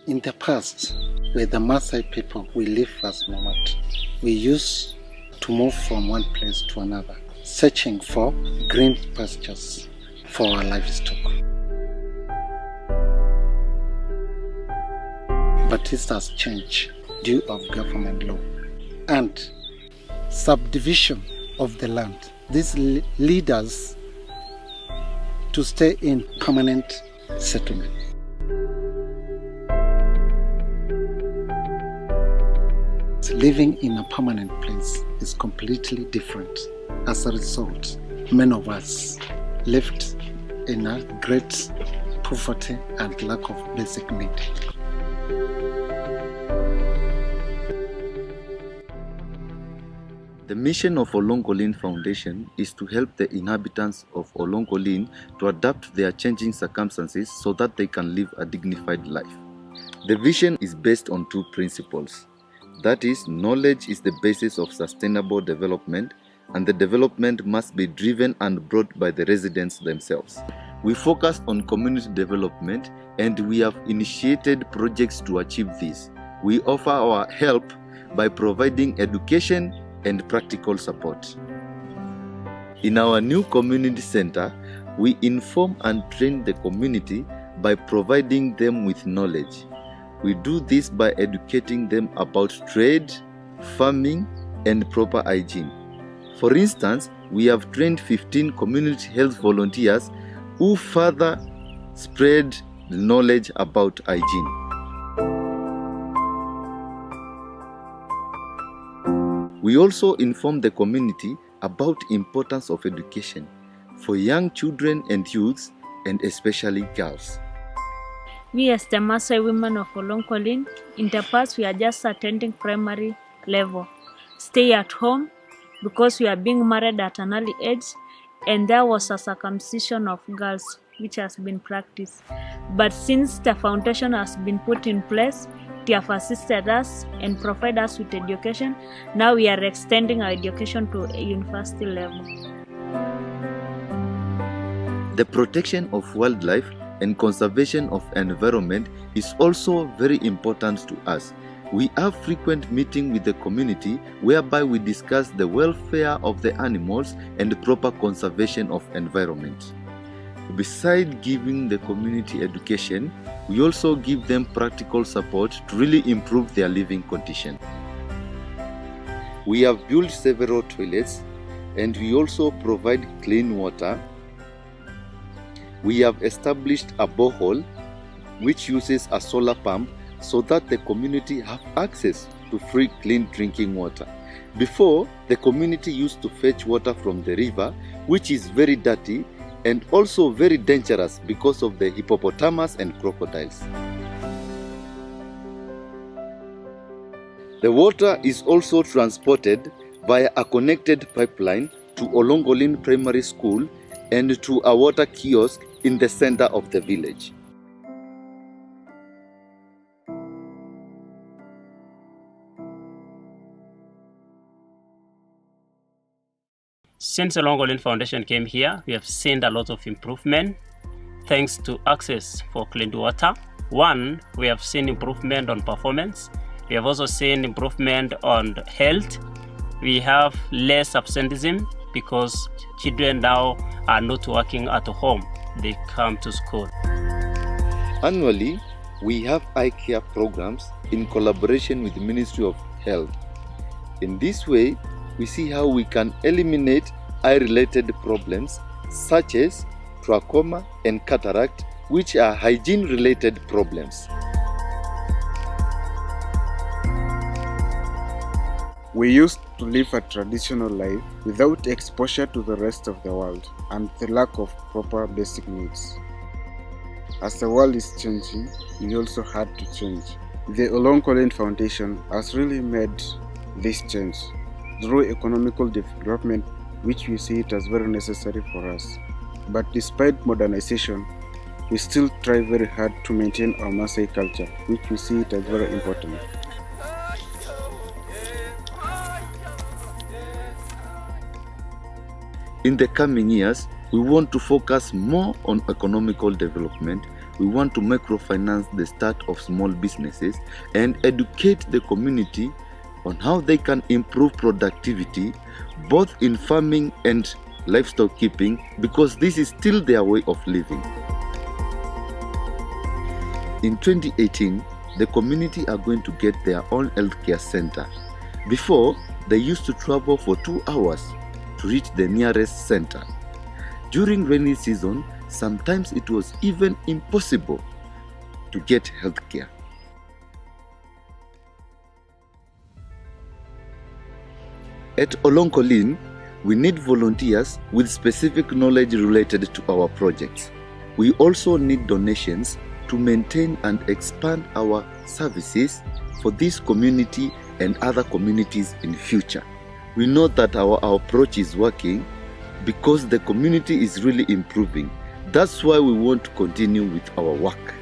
In the past, with the Maasai people, we live as nomad. We used to move from one place to another, searching for green pastures for our livestock. But this has changed due of government law and subdivision of the land. This leads us to stay in permanent settlement. Living in a permanent place is completely different. As a result, many of us lived in a great poverty and lack of basic need. The mission of Oloonkolin Foundation is to help the inhabitants of Oloonkolin to adapt their changing circumstances so that they can live a dignified life. The vision is based on two principles. That is, knowledge is the basis of sustainable development, and the development must be driven and brought by the residents themselves. We focus on community development, and we have initiated projects to achieve this. We offer our help by providing education and practical support. In our new community center, we inform and train the community by providing them with knowledge. We do this by educating them about trade, farming, and proper hygiene. For instance, we have trained 15 community health volunteers who further spread knowledge about hygiene. We also inform the community about the importance of education for young children and youths, and especially girls. We as the Maasai women of Oloonkolin, in the past we are just attending primary level. Stay at home because we are being married at an early age, and there was a circumcision of girls which has been practiced. But since the foundation has been put in place, they have assisted us and provide us with education. Now we are extending our education to a university level. The protection of wildlife and conservation of environment is also very important to us. We have frequent meetings with the community whereby we discuss the welfare of the animals and the proper conservation of environment. Besides giving the community education, we also give them practical support to really improve their living condition. We have built several toilets, and we also provide clean water. We have established a borehole which uses a solar pump so that the community have access to free clean drinking water. Before, the community used to fetch water from the river, which is very dirty and also very dangerous because of the hippopotamus and crocodiles. The water is also transported via a connected pipeline to Oloonkolin Primary School and to a water kiosk in the center of the village. Since the Oloonkolin Foundation came here, we have seen a lot of improvement thanks to access for clean water. One, we have seen improvement on performance. We have also seen improvement on health. We have less absenteeism because children now are not working at home. They come to school. Annually, we have eye care programs in collaboration with the Ministry of Health. In this way, we see how we can eliminate eye-related problems such as trachoma and cataract, which are hygiene-related problems. We used to live a traditional life without exposure to the rest of the world and the lack of proper basic needs. As the world is changing, we also had to change. The Oloonkolin Foundation has really made this change through economical development, which we see it as very necessary for us. But despite modernization, we still try very hard to maintain our Maasai culture, which we see it as very important. In the coming years, we want to focus more on economical development we want to microfinance the start of small businesses and educate the community on how they can improve productivity both in farming and livestock keeping, because this is still their way of living. In 2018, the community are going to get their own healthcare center. Before, they used to travel for 2 hours to reach the nearest center. During rainy season, sometimes it was even impossible to get healthcare. At Oloonkolin, we need volunteers with specific knowledge related to our projects. We also need donations to maintain and expand our services for this community and other communities in future. We know that our approach is working because the community is really improving. That's why we want to continue with our work.